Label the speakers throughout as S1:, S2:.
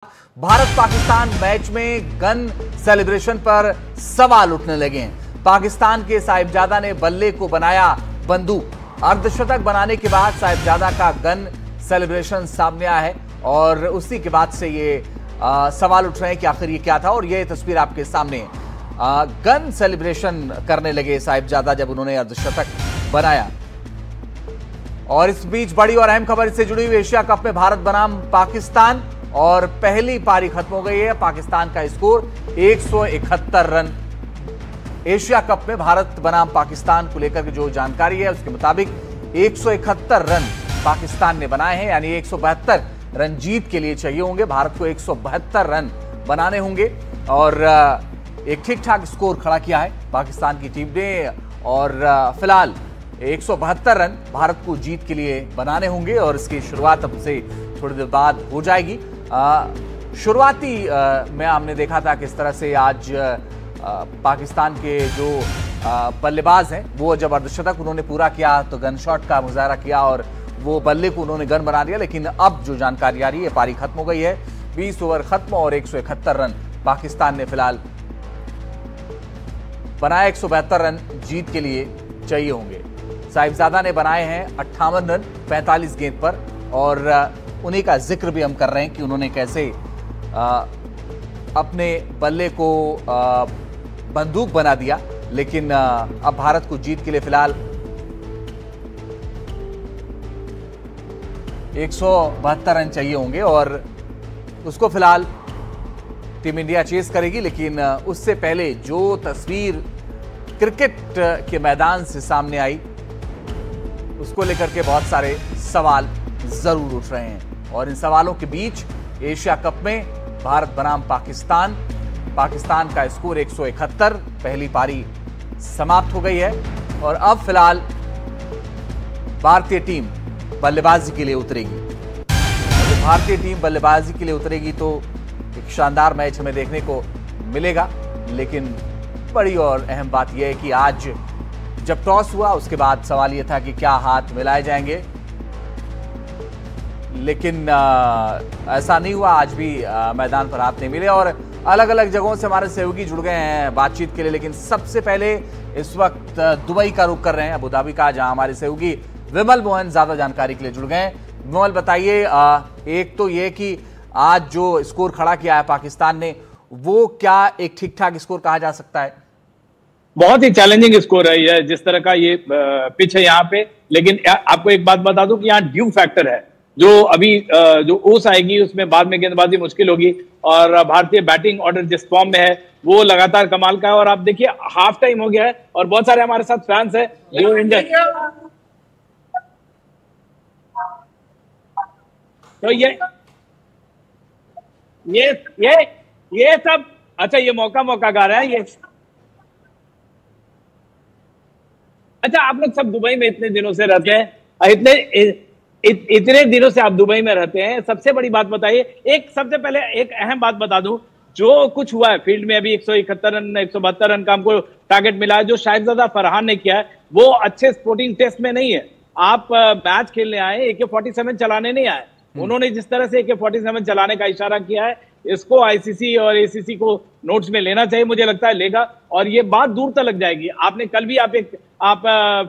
S1: Bharat Pakistan match में gun celebration पर सवाल उठने लगे हैं। पाकिस्तान के साहिबजादा ने बल्ले को बनाया बंदूक। अर्धशतक बनाने के बाद साहिबजादा का गन सेलिब्रेशन सामने आया है और उसी के बाद से ये सवाल उठ रहे हैं कि आखिर ये क्या था। और ये तस्वीर आपके सामने है। गन सेलिब्रेशन करने लगे साहिबजादा जब उन्होंने अर्धशतक बनाया। और इस बीच बड़ी और अहम खबर इससे जुड़ी हुई, एशिया कप में भारत बनाम पाकिस्तान और पहली पारी खत्म हो गई है। पाकिस्तान का स्कोर 171 रन। एशिया कप में भारत बनाम पाकिस्तान को लेकर के जो जानकारी है उसके मुताबिक 171 रन पाकिस्तान ने बनाए हैं, यानी 172 रन जीत के लिए चाहिए होंगे। भारत को 172 रन बनाने होंगे और एक ठीक ठाक स्कोर खड़ा किया है पाकिस्तान की टीम ने। और फिलहाल 172 रन भारत को जीत के लिए बनाने होंगे और इसकी शुरुआत अब से थोड़ी देर बाद हो जाएगी। शुरुआती में हमने देखा था किस तरह से आज पाकिस्तान के जो बल्लेबाज हैं वो जब अर्धशतक उन्होंने पूरा किया तो गन शॉट का मुजाहरा किया और वो बल्ले को उन्होंने गन बना दिया। लेकिन अब जो जानकारी आ रही है, पारी खत्म हो गई है, 20 ओवर खत्म और 171 रन पाकिस्तान ने फिलहाल बनाया। 172 रन जीत के लिए चाहिए होंगे। साहिबजादा ने बनाए हैं 58 रन 45 गेंद पर और उन्हीं का जिक्र भी हम कर रहे हैं कि उन्होंने कैसे अपने बल्ले को बंदूक बना दिया। लेकिन अब भारत को जीत के लिए फिलहाल 172 रन चाहिए होंगे और उसको फिलहाल टीम इंडिया चेस करेगी। लेकिन उससे पहले जो तस्वीर क्रिकेट के मैदान से सामने आई उसको लेकर के बहुत सारे सवाल जरूर उठ रहे हैं। और इन सवालों के बीच एशिया कप में भारत बनाम पाकिस्तान, पाकिस्तान का स्कोर 171, पहली पारी समाप्त हो गई है और अब फिलहाल भारतीय टीम बल्लेबाजी के लिए उतरेगी। तो भारतीय टीम बल्लेबाजी के लिए उतरेगी तो एक शानदार मैच हमें देखने को मिलेगा। लेकिन बड़ी और अहम बात यह है कि आज जब टॉस हुआ उसके बाद सवाल यह था कि क्या हाथ मिलाए जाएंगे, लेकिन ऐसा नहीं हुआ। आज भी मैदान पर हाथ नहीं मिले और अलग अलग जगहों से हमारे सहयोगी जुड़ गए हैं बातचीत के लिए। लेकिन सबसे पहले इस वक्त दुबई का रुख कर रहे हैं, अबू धाबी का, जहां हमारे सहयोगी विमल मोहन ज्यादा जानकारी के लिए जुड़ गए हैं। विमल, बताइए, एक तो ये कि आज जो स्कोर खड़ा किया है पाकिस्तान ने, वो क्या एक ठीक ठाक स्कोर कहा जा सकता है?
S2: बहुत ही चैलेंजिंग स्कोर है ये, जिस तरह का ये पिच है यहाँ पे। लेकिन आपको एक बात बता दूं कि यहाँ ड्यू फैक्टर है। जो अभी जो ओस आएगी उसमें बाद में गेंदबाजी मुश्किल होगी और भारतीय बैटिंग ऑर्डर जिस फॉर्म में है वो लगातार कमाल का है। और आप देखिए हाफ टाइम हो गया है और बहुत सारे हमारे साथ फैंस है जो इंडिया, तो ये सब अच्छा, ये मौका गा रहा है ये। अच्छा, आप लोग सब दुबई में इतने दिनों से रहते हैं, इतने दिनों से आप दुबई में रहते हैं, सबसे बड़ी बात बताइए। सबसे पहले एक अहम बात बता दूं, जो कुछ हुआ है फील्ड में अभी 171 रन 172 रन का हमको टारगेट मिला है, जो शाहिबजादा फरहान ने किया है वो अच्छे स्पोर्टिंग टेस्ट में नहीं है। आप मैच खेलने आए, AK-47 चलाने नहीं आए। उन्होंने जिस तरह से AK-47 चलाने का इशारा किया है, इसको ICC और ACC को नोट्स में लेना चाहिए, मुझे लगता है लेगा और ये बात दूर तक लग जाएगी। आपने कल भी आप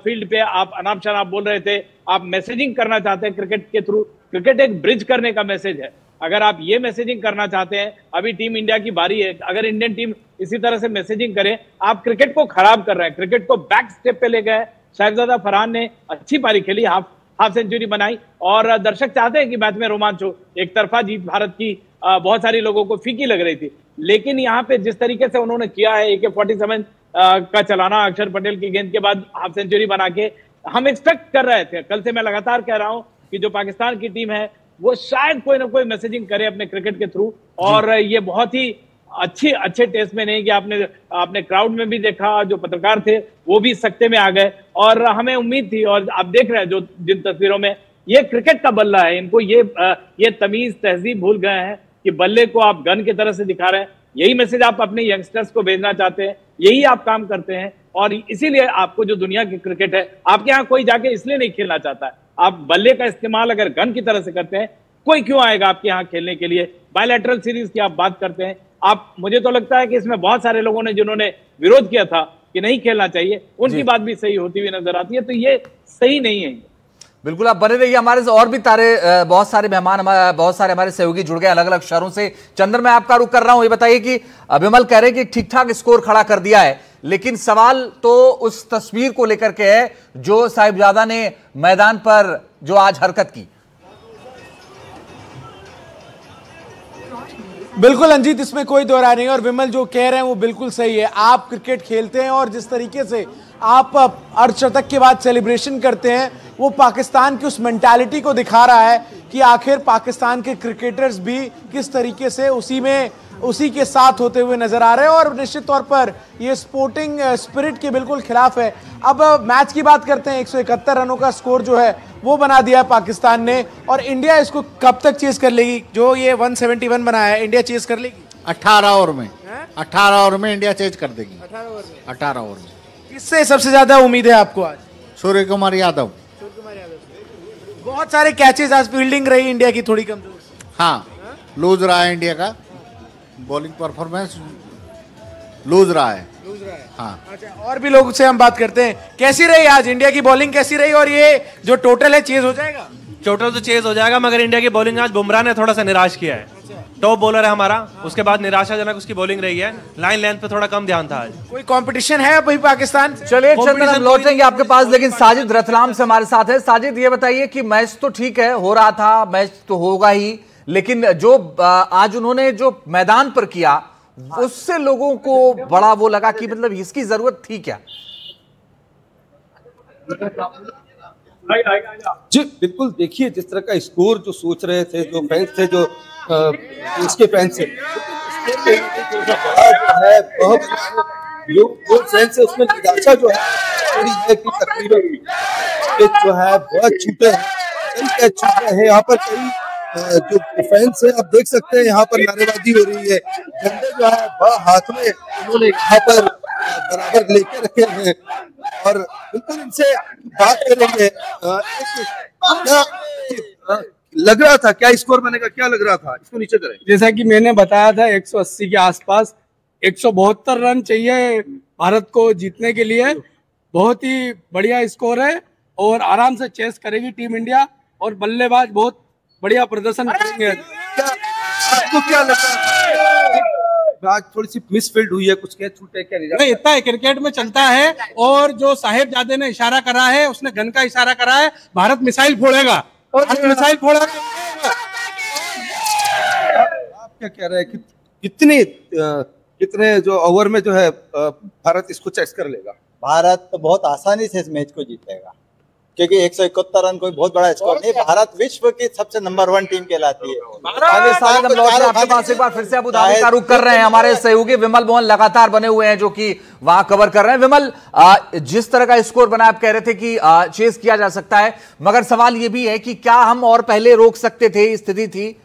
S2: फील्ड पे आप अनाप शनाप बोल रहे थे, आप मैसेजिंग करना चाहते हैं क्रिकेट के थ्रू। क्रिकेट एक ब्रिज करने का मैसेज है। अगर आप ये मैसेजिंग करना चाहते हैं, अभी टीम इंडिया की बारी है, अगर इंडियन टीम इसी तरह से मैसेजिंग करे, आप क्रिकेट को खराब कर रहे हैं, क्रिकेट को बैक स्टेप पे ले गए। साहिबजादा फरहान ने अच्छी पारी खेली, हाफ सेंचुरी बनाई और दर्शक चाहते हैं कि मैच में रोमांच हो। एक तरफा जीत भारत की बहुत सारे लोगों को फीकी लग रही थी, लेकिन यहाँ पे जिस तरीके से उन्होंने किया है AK-47 का चलाना, अक्षर पटेल की गेंद के बाद हाफ सेंचुरी बना के, हम एक्सपेक्ट कर रहे थे। कल से मैं लगातार कह रहा हूं कि जो पाकिस्तान की टीम है वो शायद कोई ना कोई मैसेजिंग करे अपने क्रिकेट के थ्रू। और ये बहुत ही अच्छे टेस्ट में नहीं कि आपने क्राउड में भी देखा, जो पत्रकार थे वो भी सख्ते में आ गए और हमें उम्मीद थी। और आप देख रहे हैं जो जिन तस्वीरों में, ये क्रिकेट का बल्ला है। इनको ये तमीज तहजीब भूल गए हैं कि बल्ले को आप गन की तरह से दिखा रहे हैं। यही मैसेज आप अपने यंगस्टर्स को भेजना चाहते हैं, यही आप काम करते हैं और इसीलिए आपको जो दुनिया की क्रिकेट है, आपके यहाँ कोई जाके इसलिए नहीं खेलना चाहता है। आप बल्ले का इस्तेमाल अगर गन की तरह से करते हैं कोई क्यों आएगा आपके यहाँ खेलने के लिए? बायलैटरल सीरीज की आप बात करते हैं, आप, मुझे तो लगता है कि इसमें बहुत सारे लोगों ने जिन्होंने विरोध किया था कि नहीं खेलना चाहिए, उनकी बात भी सही होती हुई नजर आती है। तो ये सही नहीं है।
S1: बिल्कुल, आप बने रहिए हमारे से। और भी बहुत सारे मेहमान, बहुत सारे हमारे सहयोगी जुड़ गए अलग अलग शहरों से। चंदन, मैं आपका रुख कर रहा हूं। ये बताइए कि विमल कह रहे हैं कि ठीक ठाक स्कोर खड़ा कर दिया है, लेकिन सवाल तो उस तस्वीर को लेकर के है जो साहिबजादा ने मैदान पर जो आज हरकत की।
S3: बिल्कुल अंजीत, इसमें कोई दो राय नहीं है और विमल जो कह रहे हैं वो बिल्कुल सही है। आप क्रिकेट खेलते हैं और जिस तरीके से आप अर्धशतक के बाद सेलिब्रेशन करते हैं वो पाकिस्तान की उस मेंटालिटी को दिखा रहा है कि आखिर पाकिस्तान के क्रिकेटर्स भी किस तरीके से उसी के साथ होते हुए नजर आ रहे हैं और निश्चित तौर पर ये स्पोर्टिंग स्पिरिट के बिल्कुल खिलाफ है। अब मैच की बात करते हैं। 171 रनों का स्कोर जो है वो बना दिया पाकिस्तान ने और इंडिया इसको कब तक चेस कर लेगी? जो ये 171 बनाया है, इंडिया चेस कर लेगी
S4: 18 ओवर में। 18 ओवर में इंडिया चेज कर देगी। 18 ओवर में।
S3: किससे सबसे ज्यादा उम्मीद है आपको आज?
S4: सूर्य कुमार यादव।
S3: बहुत सारे कैचेस, आज फील्डिंग रही इंडिया की थोड़ी कमजोर।
S4: हाँ, लूज रहा है इंडिया का बॉलिंग परफॉर्मेंस, लूज रहा है। हाँ।
S3: अच्छा, और भी लोग से हम बात करते हैं। कैसी रही आज इंडिया की बॉलिंग, कैसी रही? और ये जो टोटल है चेज हो जाएगा?
S5: टोटल तो चेज हो जाएगा, मगर इंडिया की बॉलिंग आज बुमराह ने थोड़ा सा निराश किया है। टॉप बॉलर है हमारा, उसके बाद निराशाजनक उसकी बॉलिंग रही है। लाइन लेंथ पे थोड़ा कम ध्यान था आज।
S3: कोई कंपटीशन है अभी पाकिस्तान?
S1: चलिए चंदन, हम लौटेंगे आपके पास, लेकिन साजिद रतलाम से हमारे साथ है। साजिद, ये बताइए कि मैच तो ठीक है, हो रहा था, मैच तो होगा ही, लेकिन जो आज उन्होंने जो मैदान पर किया उससे लोगों को बड़ा वो लगा कि मतलब इसकी जरूरत थी क्या?
S6: जी बिल्कुल, देखिए जिस तरह का स्कोर जो सोच रहे थे, जो फैंस थे, जो इसके फैंस थे, जो फैंस है उसमें निराशा जो है कि तकरीबन जो है बहुत छूटे हैं। यहाँ पर कई जो फैंस है आप देख सकते हैं, यहाँ पर नारेबाजी हो रही है। झंडे जो है हाथ में उन्होंने यहाँ पर बराबर लेके रखे हैं और बिल्कुल इनसे बात करेंगे। क्या लग रहा था, क्या स्कोर बनेगा, क्या लग रहा था? इसको नीचे करें।
S7: जैसा कि मैंने बताया था 180 के आसपास, 172 रन चाहिए भारत को जीतने के लिए। बहुत ही बढ़िया स्कोर है और आराम से चेस करेगी टीम इंडिया और बल्लेबाज बहुत बढ़िया प्रदर्शन करेंगे।
S6: आपको क्या लगता है आज थोड़ी सी मिसफील्ड हुई है, कुछ कैच छूटे क्या?
S7: नहीं, इतना क्रिकेट में चलता है। और जो साहिबजादे ने इशारा करा है, उसने गन का इशारा करा है, भारत मिसाइल फोड़ेगा और मिसाइल फोड़ेगा।
S6: आप क्या कह रहे हैं कि कितने जो ओवर में जो है भारत इसको चेस कर लेगा?
S8: भारत तो बहुत आसानी से इस मैच को जीतेगा, क्योंकि 171 रन कोई बहुत बड़ा स्कोर नहीं। भारत विश्व की सबसे नंबर 1 टीम कहलाती है।
S1: आपके पास एक बार फिर से अबू धाबी का रुख कर रहे हैं। हमारे सहयोगी विमल मोहन लगातार बने हुए हैं जो कि वहां कवर कर रहे हैं। विमल, जिस तरह का स्कोर बना, आप कह रहे थे कि चेस किया जा सकता है, मगर सवाल यह भी है कि क्या हम और पहले रोक सकते थे? स्थिति थी।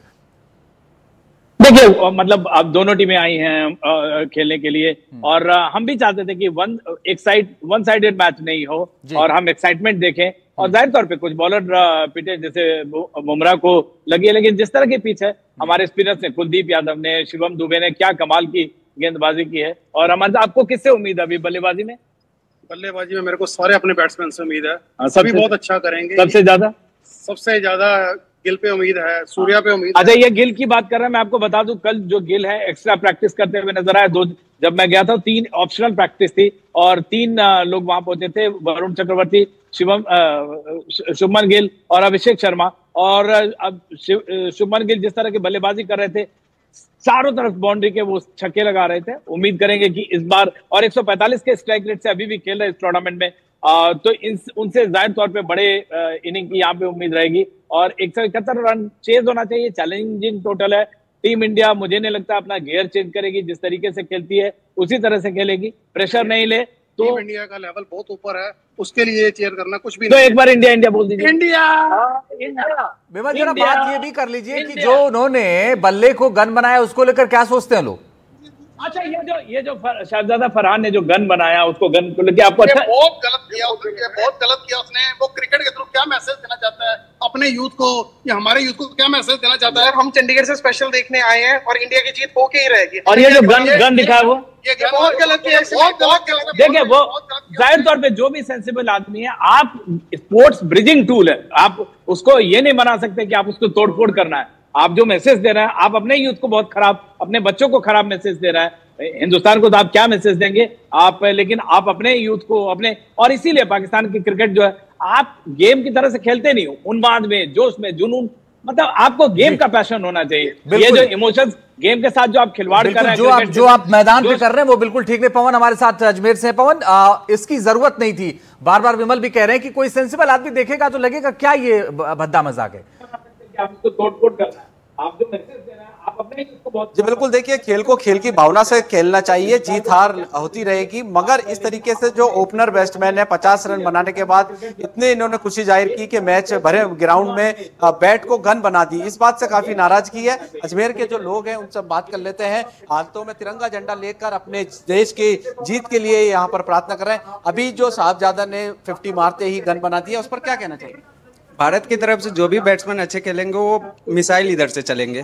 S2: देखिए, मतलब अब दोनों टीमें आई हैं खेलने के लिए और हम भी चाहते थे कि वन साइडेड मैच नहीं हो और हम एक्साइटमेंट देखें। और जाहिर तौर पे कुछ बॉलर पिटे, जैसे बुमराह को लगी है, लेकिन जिस तरह के पिच है, हमारे स्पिनर्स ने, कुलदीप यादव ने, शिवम दुबे ने क्या कमाल की गेंदबाजी की है। और अमन, आपको किससे उम्मीद है अभी बल्लेबाजी में?
S9: बल्लेबाजी में मेरे को सारे अपने बैट्समैन से उम्मीद है, सभी बहुत अच्छा करेंगे। सबसे ज्यादा गिल पे उम्मीद है, सूर्या पे उम्मीद है।
S2: अच्छा, ये गिल की बात कर रहे हैं, मैं आपको बता दूं, कल जो गिल है एक्स्ट्रा प्रैक्टिस करते हुए नजर आया। जब मैं गया था 3 ऑप्शनल प्रैक्टिस थी और 3 लोग वहां पहुंचे थे, वरुण चक्रवर्ती, शुभमन गिल और अभिषेक शर्मा। और अब शुभमन गिल जिस तरह की बल्लेबाजी कर रहे थे, चारों तरफ बाउंड्री के वो छक्के लगा रहे थे। उम्मीद करेंगे कि इस बार, और 145 के स्ट्राइक रेट से अभी भी खेल रहे इस टूर्नामेंट में, तो उनसे जाहिर तौर पे बड़े इनिंग की यहाँ पे उम्मीद रहेगी। और 171 रन चेज होना चाहिए। चैलेंजिंग टोटल है। टीम इंडिया, मुझे नहीं लगता अपना गियर चेंज करेगी, जिस तरीके से खेलती है उसी तरह से खेलेगी। प्रेशर नहीं ले तो
S9: टीम इंडिया का लेवल बहुत ऊपर है, उसके लिए चेयर करना कुछ भी
S2: तो
S9: नहीं।
S2: एक बार इंडिया बोल दीजिए।
S9: इंडिया।
S1: विमल, जरा बात ये भी कर लीजिए कि जो उन्होंने बल्ले को गन बनाया उसको लेकर क्या सोचते हैं लोग?
S2: अच्छा, ये जो शहजादा फरहान ने जो गन बनाया, उसको गन को लेके आपको अच्छा,
S9: बहुत गलत किया उसने, बहुत गलत किया उसने। वो क्रिकेट के थ्रू क्या मैसेज देना चाहता है अपने यूथ को या हमारे यूथ को, क्या मैसेज देना चाहता है?
S10: हम चंडीगढ़ से स्पेशल देखने आए हैं और इंडिया की जीत होके ही रहेगी।
S2: और ये जो गन दिखा वो
S10: बहुत गलत किया,
S9: बहुत गलत।
S2: देखिए, वो जाहिर तौर पे जो भी सेंसिबल आदमी है, आप स्पोर्ट्स ब्रिजिंग टूल है, आप उसको ये नहीं बना सकते कि आप उसको तोड़फोड़ करना है। आप जो मैसेज दे रहे हैं, आप अपने यूथ को बहुत खराब, अपने बच्चों को खराब मैसेज दे रहा है। हिंदुस्तान को तो आप क्या मैसेज देंगे आप, लेकिन आप अपने यूथ को अपने, और इसीलिए पाकिस्तान की क्रिकेट जो है, आप गेम की तरह से खेलते नहीं हो, उन्माद में, जोश में, जुनून, मतलब आपको गेम का पैशन होना चाहिए। ये जो इमोशंस गेम के साथ जो आप खिलवाड़ कर रहे हैं,
S1: जो आप मैदान पे कर रहे हैं वो बिल्कुल ठीक नहीं। पवन हमारे साथ अजमेर से है। पवन, इसकी जरूरत नहीं थी। बार बार विमल भी कह रहे हैं कि कोई सेंसिबल आदमी देखेगा तो लगेगा क्या ये भद्दा मजाक है।
S2: आप उसको तोड़-फोड़ करना है, आप जो मैसेज दे रहे हैं, आप अपने इसको बहुत
S11: जी बिल्कुल। देखिए, खेल को खेल की भावना से खेलना चाहिए, जीत हार होती रहेगी, मगर इस तरीके से जो ओपनर बैट्समैन है 50 रन बनाने के बाद इतने इन्होंने खुशी जाहिर की कि मैच भरे ग्राउंड में बैट को गन बना दी, इस बात से काफी नाराजगी है। अजमेर के जो लोग हैं उनसे बात कर लेते हैं। हाथों में तिरंगा झंडा लेकर अपने देश की जीत के लिए यहाँ पर प्रार्थना कर रहे हैं। अभी जो साहबजादा ने 50 मारते ही गन बना दिया, उस पर क्या कहना चाहिए?
S12: भारत की तरफ से जो भी बैट्समैन अच्छे खेलेंगे वो मिसाइल इधर से चलेंगे,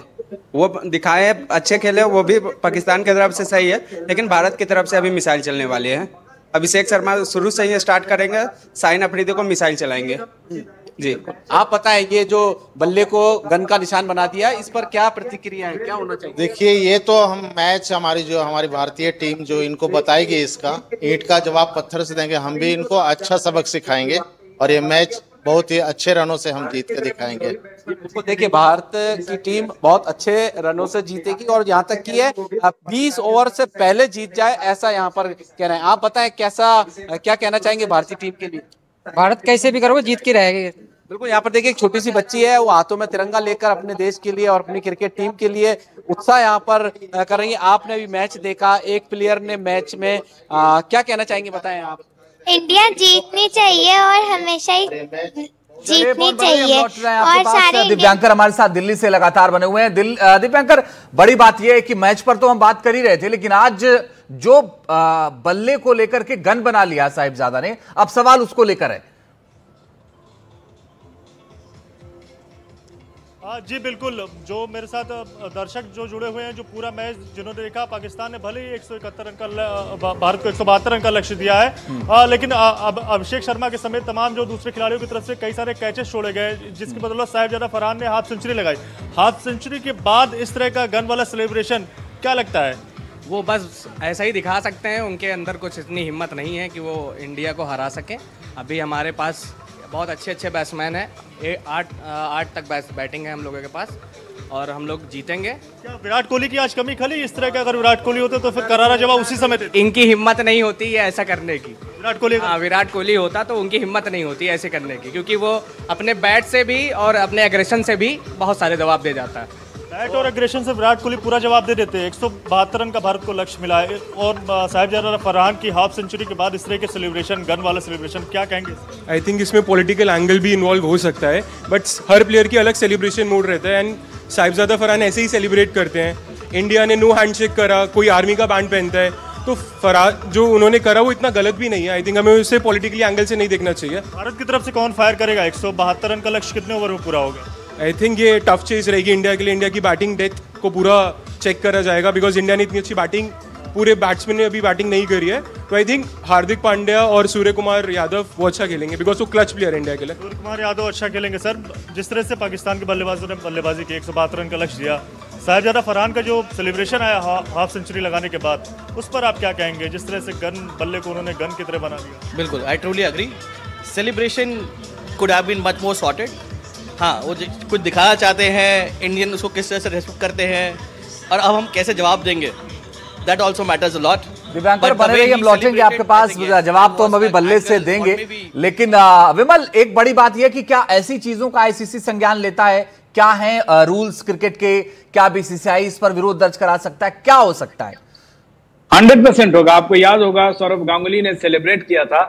S12: वो दिखाए अच्छे खेले, वो भी पाकिस्तान की तरफ से सही है, लेकिन भारत की तरफ से अभी मिसाइल चलने वाले हैं। अभिषेक शर्मा शुरू से ही स्टार्ट करेंगे, शाहीन अफरीदी को मिसाइल चलाएंगे। जी,
S11: आप बताएं, ये जो बल्ले को गन का निशान बना दिया, इस पर क्या प्रतिक्रिया है, क्या होना चाहिए?
S4: देखिए, ये तो हम मैच हमारी भारतीय टीम जो इनको बताएगी, इसका ईंट का जवाब पत्थर से देंगे। हम भी इनको अच्छा सबक सिखाएंगे और ये मैच बहुत ही अच्छे रनों से हम जीत के दिखाएंगे।
S11: तो देखिए, भारत की टीम बहुत अच्छे रनों से जीतेगी और यहाँ तक की है 20 ओवर से पहले जीत जाए, ऐसा यहाँ पर कह रहे हैं। आप बताएं, क्या कहना चाहेंगे भारतीय टीम के लिए?
S13: भारत कैसे भी करोगे जीत के रहेगी।
S11: बिल्कुल। यहाँ पर देखिए, एक छोटी सी बच्ची है, वो हाथों में तिरंगा लेकर अपने देश के लिए और अपनी क्रिकेट टीम के लिए उत्साह यहाँ पर कर रही है। आपने भी मैच देखा, एक प्लेयर ने मैच में क्या कहना चाहेंगे, बताएं आप।
S14: इंडिया जीतनी चाहिए और हमेशा ही जीतनी चाहिए। और सारे
S1: दिव्यांकर हमारे साथ दिल्ली से लगातार बने हुए हैं। दिव्यांकर, बड़ी बात यह है कि मैच पर तो हम बात कर ही रहे थे, लेकिन आज जो बल्ले को लेकर के गन बना लिया साहिबजादा ने, अब सवाल उसको लेकर है।
S15: जी बिल्कुल, जो मेरे साथ दर्शक जो जुड़े हुए हैं, जो पूरा मैच जिन्होंने देखा, पाकिस्तान ने भले ही 171 रन का, भारत को 172 रन का लक्ष्य दिया है, लेकिन अब अभिषेक शर्मा के समेत तमाम जो दूसरे खिलाड़ियों की तरफ से कई सारे कैचेस छोड़े गए, जिसकी बदौलत साहिबजादा फरहान ने हाफ सेंचुरी लगाई। हाफ सेंचुरी के बाद इस तरह का गन वाला सेलिब्रेशन क्या लगता है?
S13: वो बस ऐसा ही दिखा सकते हैं, उनके अंदर कुछ इतनी हिम्मत नहीं है कि वो इंडिया को हरा सकें। अभी हमारे पास बहुत अच्छे बैट्समैन हैं, 8 तक बैटिंग है हम लोगों के पास और हम लोग जीतेंगे।
S15: क्या विराट कोहली की आज कमी खली? इस तरह का अगर विराट कोहली होते तो फिर करारा जवाब उसी समय देते।
S13: इनकी हिम्मत नहीं होती है ऐसा करने की।
S15: विराट
S13: कोहली होता तो उनकी हिम्मत नहीं होती ऐसे करने की, क्योंकि वो अपने बैट से भी और अपने एग्रेशन से भी बहुत सारे जवाब दे जाता है।
S15: बैट और एग्रेशन से विराट कोहली पूरा जवाब दे देते हैं। 172 रन का भारत को लक्ष्य मिला है और साहिबजादा फरहान की हाफ सेंचुरी के बाद इस तरह के सेलिब्रेशन, गन वाला सेलिब्रेशन, क्या कहेंगे?
S16: आई थिंक इसमें पॉलिटिकल एंगल भी इन्वॉल्व हो सकता है, बट हर प्लेयर की अलग सेलिब्रेशन मोड रहता है एंड साहिबजादा फरहान ऐसे ही सेलिब्रेट करते हैं। इंडिया ने नो हैंडशेक करा, कोई आर्मी का बैंड पहनता है, तो फरहान जो उन्होंने करा वो इतना गलत भी नहीं है। आई थिंक हमें उसे पॉलिटिकली एंगल से नहीं देखना चाहिए।
S15: भारत की तरफ से कौन फायर करेगा? 172 रन का लक्ष्य कितने ओवर में पूरा होगा?
S16: आई थिंक ये टफ चेज रहेगी इंडिया के लिए। इंडिया की बैटिंग डेथ को पूरा चेक करा जाएगा, बिकॉज इंडिया ने इतनी अच्छी बैटिंग, पूरे बैट्समैन ने अभी बैटिंग नहीं करी है। तो आई थिंक हार्दिक पांड्या और सूर्य कुमार यादव वो अच्छा खेलेंगे, बिकॉज वो क्लच प्लेयर है इंडिया के लिए।
S15: सूर्य कुमार यादव अच्छा खेलेंगे। सर, जिस तरह से पाकिस्तान के बल्लेबाजों ने बल्लेबाजी की, 172 रन का लक्ष्य दिया, साहिबजादा फरहान का जो सेलिब्रेशन आया हाफ सेंचुरी लगाने के बाद, उस पर आप क्या कहेंगे? जिस तरह से बल्ले को उन्होंने गन की तरह बना दिया।
S17: बिल्कुल, I truly agree. Celebration could have been much more sorted. हाँ, वो कुछ दिखाना चाहते हैं, इंडियन उसको किस तरह से रेस्पेक्ट करते हैं और अब हम कैसे जवाब देंगे, that also matters a lot.
S1: Divyankar बने रहिए, हम लौटेंगे आपके पास। जवाब तो हम अभी बल्ले से देंगे, लेकिन विमल, एक बड़ी बात यह कि क्या ऐसी चीजों का आईसीसी संज्ञान लेता है? क्या है रूल्स क्रिकेट के? क्या बीसीसीआई इस पर विरोध दर्ज करा सकता है? क्या हो सकता है?
S2: 100% होगा। आपको याद होगा सौरव गांगुली ने सेलिब्रेट किया था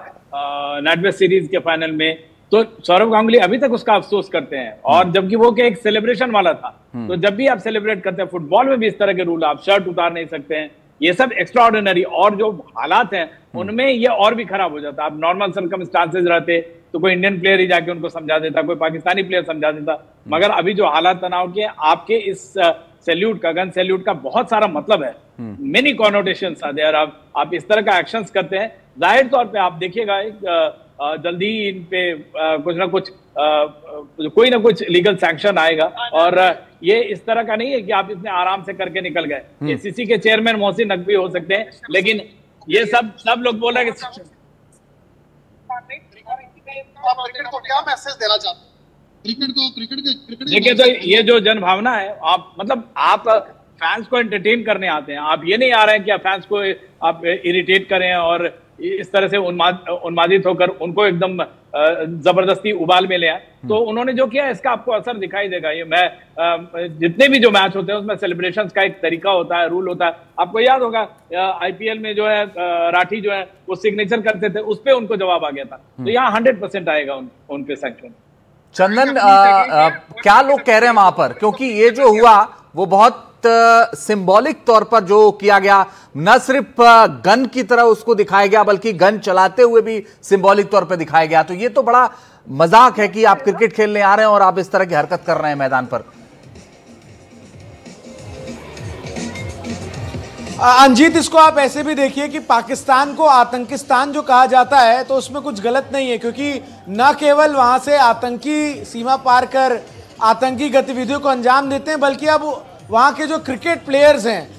S2: नेटवेस्ट सीरीज के फाइनल में, तो सौरव गांगुली अभी तक उसका अफसोस करते हैं, और जबकि वो एक सेलिब्रेशन वाला था। तो जब भी आप सेलिब्रेट करते हैं, फुटबॉल में भी इस तरह के रूल, आप शर्ट उतार नहीं सकते हैं, ये सब एक्स्ट्रा ऑर्डिनरी, और जो हालात हैं उनमें ये और भी खराब हो जाता। आप नॉर्मल सर्कमस्टांसेस रहते तो कोई इंडियन प्लेयर ही जाके उनको समझा देता, कोई पाकिस्तानी प्लेयर समझा देता, मगर अभी जो हालात तनाव के, आपके इस सैल्यूट का, गन सैल्यूट का बहुत सारा मतलब है, मेनी कॉनोटेशंस आर देयर। आप इस तरह का एक्शंस करते हैं, जाहिर तौर पे आप देखिएगा जल्दी ही इन पे कुछ ना कुछ कोई ना कुछ लीगल सैंक्शन आएगा, और ये इस तरह का नहीं है कि आप इतने आराम से करके निकल गए। एसीसी के चेयरमैन मोहसिन नकवी हो सकते हैं, लेकिन ये सब लोग बोल रहे हैं कि
S9: आप क्रिकेट को क्या मैसेज देना चाहते हैं? क्रिकेट
S2: देखिए, तो ये जो जनभावना है, आप फैंस को एंटरटेन करने आते हैं, आप ये नहीं आ रहे हैं कि आप फैंस को आप इरिटेट करें और इस तरह से उन्मादित होकर उनको एकदम जबरदस्ती उबाल में ले आए। तो उन्होंने जो किया इसका आपको असर दिखाई देगा। ये जितने भी जो मैच होते हैं उसमें सेलिब्रेशंस का एक तरीका होता है, रूल होता है। आपको याद होगा आईपीएल में जो है राठी जो है वो सिग्नेचर करते थे, उस पर उनको जवाब आ गया था। तो यहाँ 100% आएगा उन पे सैंक्शन।
S1: चंदन, क्या लोग कह रहे हैं वहां पर, क्योंकि ये जो हुआ वो बहुत सिंबॉलिक तौर पर जो किया गया, न सिर्फ गन की तरह उसको दिखाया गया बल्कि गन चलाते हुए भी सिंबॉलिक तौर पर दिखाया गया। तो ये तो बड़ा मजाक है कि आप क्रिकेट खेलने आ रहे हैं और आप इस तरह की हरकत कर रहे हैं मैदान पर।
S3: अंजीत, इसको आप ऐसे भी देखिए कि पाकिस्तान को आतंकिस्तान जो कहा जाता है तो उसमें कुछ गलत नहीं है, क्योंकि न केवल वहां से आतंकी सीमा पार कर आतंकी गतिविधियों को अंजाम देते हैं, बल्कि अब वहां के जो क्रिकेट प्लेयर्स हैं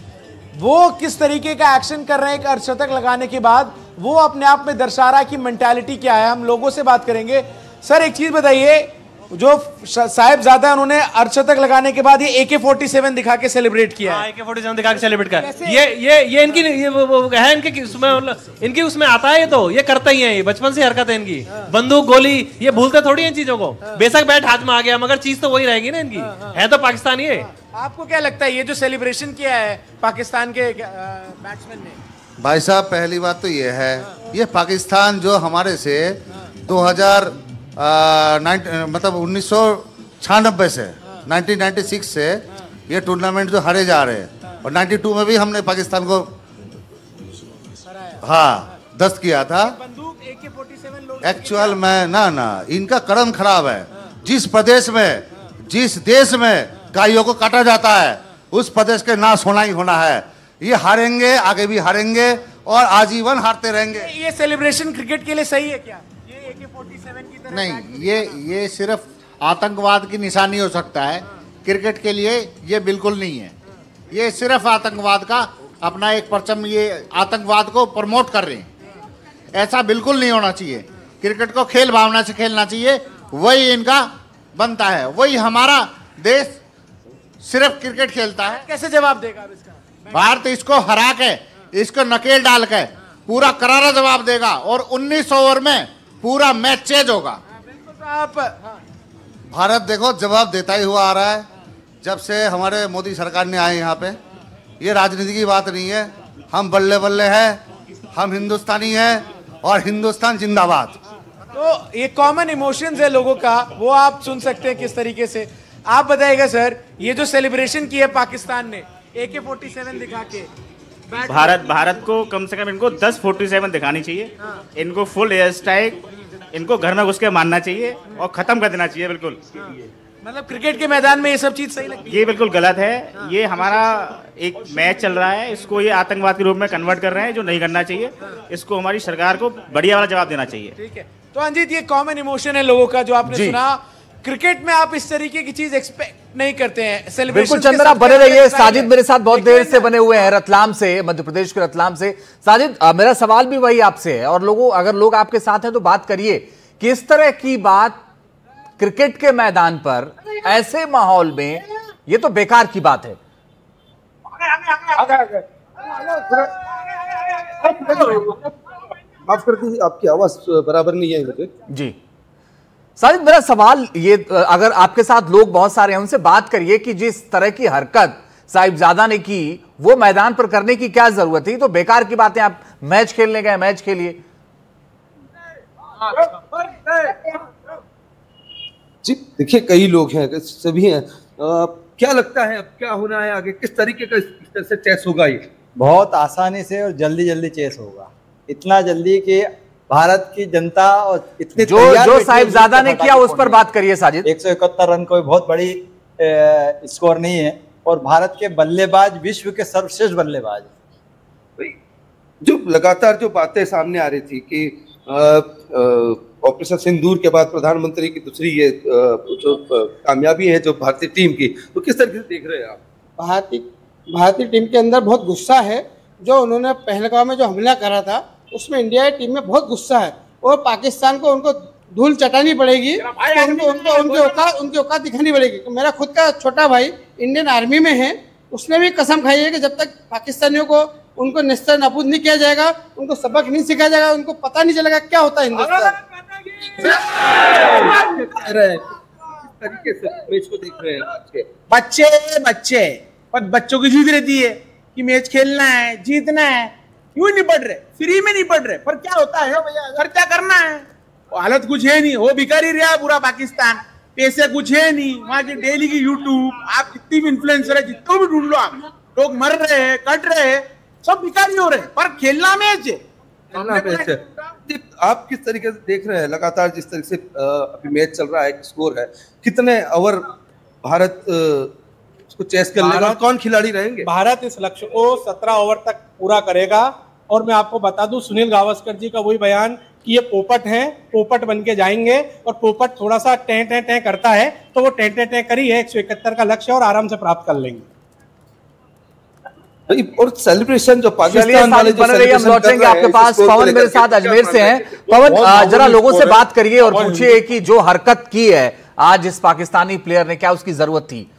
S3: वो किस तरीके का एक्शन कर रहे हैं एक अर्धशतक लगाने के बाद, वो अपने आप में दर्शा रहा है कि मेंटालिटी क्या है। हम लोगों से बात करेंगे। सर, एक चीज बताइए, जो साहिबजादा उन्होंने अर्धशतक लगाने के बाद ये AK-47 दिखा के सेलिब्रेट किया है।
S5: AK-47 दिखा के सेलिब्रेट किया ये इनकी वो है, इनके उसमें इनकी उसमें आता है। ये तो ये करता ही है, ये बचपन से हरकत है इनकी। बंदूक गोली ये भूलते थोड़ी हैं चीजों को। बेशक बैट हाथ में आ गया मगर चीज तो वही रहेगी ना इनकी। है तो पाकिस्तानी है।
S3: आपको क्या लगता है ये जो सेलिब्रेशन किया है पाकिस्तान के बैट्समैन ने?
S18: भाई साहब, पहली बात तो ये है, ये पाकिस्तान जो हमारे से 1996 से 1996 से ये टूर्नामेंट जो हारे जा रहे हैं, और 92 में भी हमने पाकिस्तान को दस्त किया था। एक्चुअल में ना इनका कर्म खराब है। जिस प्रदेश में, जिस देश में गायों को काटा जाता है उस प्रदेश के नाश होना ही होना है। ये हारेंगे, आगे भी हारेंगे और आजीवन हारते रहेंगे।
S3: ये सेलिब्रेशन क्रिकेट के लिए सही है क्या? ये AK-47 की तरह
S19: नहीं, ये सिर्फ आतंकवाद की निशानी हो सकता है, क्रिकेट के लिए ये बिल्कुल नहीं है। ये सिर्फ आतंकवाद का अपना एक परचम, ये आतंकवाद को प्रमोट कर रहे हैं। ऐसा बिल्कुल नहीं होना चाहिए। क्रिकेट को खेल भावना से खेलना चाहिए, वही इनका बनता है। वही हमारा देश सिर्फ क्रिकेट खेलता है।
S3: कैसे जवाब देगा इसका?
S19: भारत इसको हरा के, इसको नकेल डाल के पूरा करारा जवाब देगा और 19 ओवर में पूरा मैच चेंज होगा।
S18: भारत देखो जवाब देता ही हुआ आ रहा है जब से हमारे मोदी सरकार ने आए यहाँ पे। ये राजनीति की बात नहीं है, हम बल्ले बल्ले हैं, हम हिंदुस्तानी हैं और हिंदुस्तान जिंदाबाद।
S3: तो ये कॉमन इमोशंस है लोगों का, वो आप सुन सकते हैं किस तरीके से। आप बताइएगा सर, ये जो सेलिब्रेशन की है पाकिस्तान ने AK-47 दिखा के,
S20: भारत को कम से कम इनको 10-47 दिखानी चाहिए। इनको फुल एयर स्ट्राइक, इनको घर में घुस के मारना चाहिए और खत्म कर देना चाहिए बिल्कुल।
S3: मतलब क्रिकेट के मैदान में ये सब चीज सही लगती है?
S20: ये बिल्कुल गलत है। ये हमारा एक मैच चल रहा है, इसको ये आतंकवाद के रूप में कन्वर्ट कर रहे हैं, जो नहीं करना चाहिए। इसको हमारी सरकार को बढ़िया वाला जवाब देना चाहिए।
S3: ठीक है, तो अंजीत, ये कॉमन इमोशन है लोगों का जो आपने सुना। क्रिकेट में आप इस तरीके की चीज एक्सपेक्ट नहीं करते हैं।
S1: बिल्कुल चंद्र, आप बने रहिए। साजिद मेरे साथ बहुत देर से बने हुए हैं, रतलाम से, मध्य प्रदेश के रतलाम से। साजिद, मेरा सवाल भी वही आपसे है, और अगर लोग आपके साथ हैं तो बात करिए कि इस तरह की बात क्रिकेट के मैदान पर ऐसे माहौल में, ये तो बेकार की बात है।
S6: माफ कर दीजिए, आपकी आवाज बराबर नहीं है मुझे।
S1: जी साजिद, मेरा सवाल ये, अगर आपके साथ लोग बहुत सारे हैं उनसे बात करिए कि जिस तरह की हरकत साहिबजादा ने की वो मैदान पर करने की क्या जरूरत है? तो बेकार की बात है। आप मैच खेलने गए, मैच खेलिए।
S6: जी देखिए, कई लोग हैं, सभी हैं। क्या लगता है अब क्या होना है आगे? किस तरीके का से चेस होगा ये?
S8: बहुत आसानी से और जल्दी जल्दी चेस होगा, इतना जल्दी कि भारत की जनता और इतनी
S1: जो साहिबजादा ने किया उस पर बात करिए साजिद।
S8: 171 रन कोई बहुत बड़ी स्कोर नहीं है और भारत के बल्लेबाज विश्व के सर्वश्रेष्ठ बल्लेबाज।
S6: जो लगातार जो बातें सामने आ रही थी कि ऑपरेशन सिंदूर के बाद प्रधानमंत्री की दूसरी ये जो कामयाबी है जो भारतीय टीम की, तो किस तरीके से देख रहे हैं आप?
S21: भारतीय टीम के अंदर बहुत गुस्सा है। जो उन्होंने पहलगाम में जो हमला करा था उसमें इंडिया की टीम में बहुत गुस्सा है और पाकिस्तान को उनको धूल चटानी पड़ेगी, उनकी औकात दिखानी पड़ेगी। मेरा खुद का छोटा भाई इंडियन आर्मी में है, उसने भी कसम खाई है कि जब तक पाकिस्तानियों को उनको नेस्तर नाबूद नहीं किया जाएगा, उनको सबक नहीं सिखाया जाएगा, उनको पता नहीं चलेगा क्या होता है हिंदुस्तान।
S6: तरीके से मैच को देख रहे हैं आज के
S3: बच्चे पर बच्चों की जिद रहती है कि मैच खेलना है, जीतना है, क्यों नहीं पढ़ रहे, फ्री में नहीं पढ़ रहे, पर क्या होता है खर्चा करना है। हालत कुछ है नहीं, वो भिखारी रहा पूरा पाकिस्तान, पैसे कुछ है नहीं, वहाँ की डेली की यूट्यूब, आप जितनी भी इन्फ्लुएंसर है जितने भी ढूंढ लो, आप लोग मर रहे हैं, कट रहे हैं, सब भिखारी हो रहे हैं, पर खेलना मैच है।
S6: आप किस तरीके से देख रहे हैं लगातार जिस तरीके से अभी मैच चल रहा है, स्कोर है, कितने ओवर भारत उसको चेस कर लेगा, कौन खिलाड़ी रहेंगे?
S3: भारत इस लक्ष्य को 17 ओवर तक पूरा करेगा। और मैं आपको बता दूं सुनील गावस्कर जी का वही बयान कि ये पोपट हैं, पोपट बन के जाएंगे और पोपट थोड़ा सा टें करता है तो वो टें करी है 171 का लक्ष्य और आराम से प्राप्त कर लेंगे।
S6: और सेलिब्रेशन जो पाकिस्तान वाले जो
S1: हम लौटेंगे आपके पास। पवन मेरे साथ अजमेर से हैं। पवन, जरा लोगों से बात करिए और पूछिए कि जो हरकत की है आज इस पाकिस्तानी प्लेयर ने, क्या उसकी जरूरत थी?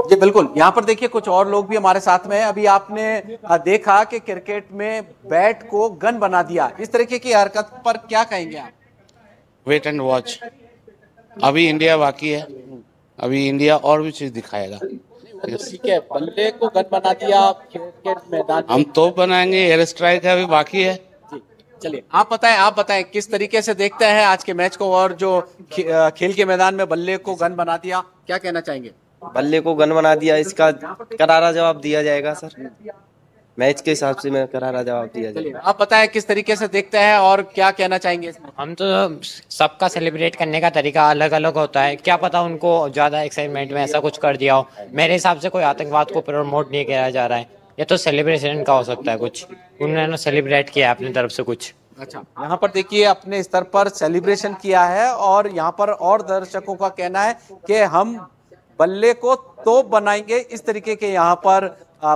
S11: जी बिल्कुल, यहाँ पर देखिए कुछ और लोग भी हमारे साथ में हैं। अभी आपने देखा कि क्रिकेट में बैट को गन बना दिया, इस तरीके की हरकत पर क्या कहेंगे आप?
S22: वेट एंड वॉच, अभी इंडिया बाकी है, अभी इंडिया और भी चीज दिखाएगा।
S11: ठीक है, बल्ले को गन बना दिया क्रिकेट मैदान,
S22: हम तो बनाएंगे, एयर स्ट्राइक है अभी बाकी है।
S11: चलिए आप बताएं किस तरीके से देखते हैं आज के मैच को और जो खेल के मैदान में बल्ले को गन बना दिया, क्या कहना चाहेंगे?
S23: बल्ले को गन बना दिया, इसका करारा जवाब दिया जाएगा सर, मैच के हिसाब से मैं करारा जवाब दिया जाएगा।
S11: आप बताएं किस तरीके से देखते हैं और क्या कहना चाहेंगे इसमें?
S24: हम तो सबका सेलिब्रेट करने का तरीका अलग अलग होता है, क्या पता उनको ज्यादा एक्साइटमेंट में ऐसा कुछ कर दिया हो। मेरे हिसाब से कोई आतंकवाद को प्रमोट नहीं किया जा रहा है, ये तो सेलिब्रेशन का हो सकता है, कुछ उन्होंने सेलिब्रेट किया अपनी तरफ से कुछ।
S11: अच्छा, यहाँ पर देखिए अपने स्तर पर सेलिब्रेशन किया है और यहाँ पर और दर्शकों का कहना है कि हम बल्ले को तोप बनाएंगे, इस तरीके के यहाँ पर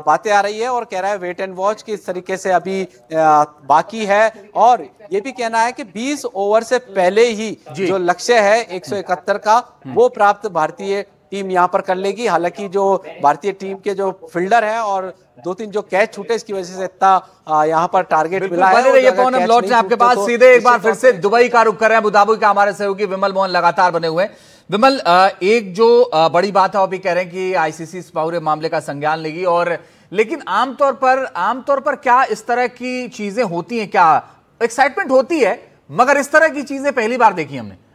S11: बातें आ रही है और कह रहा है वेट एंड वॉच की इस तरीके से अभी बाकी है। और ये भी कहना है कि 20 ओवर से पहले ही जो लक्ष्य है 171 का वो प्राप्त भारतीय टीम यहाँ पर कर लेगी। हालांकि जो भारतीय टीम के जो फील्डर है और 2-3 जो कैच छूटे इसकी वजह से इतना यहाँ पर टारगेट मिला है।
S1: ये पवन, हम लौट रहे हैं आपके पास सीधे एक बार फिर से दुबई का रुख कर रहे हैं। अबुधाबी का हमारे सहयोगी विमल मोहन लगातार बने हुए हैं। विमल, एक जो बड़ी बात है वो भी कह रहे हैं कि आईसीसी इस पूरे मामले का संज्ञान लेगी, और लेकिन आमतौर पर क्या इस तरह की चीजें होती हैं? क्या एक्साइटमेंट होती है, मगर इस तरह की चीजें पहली बार देखी हमने।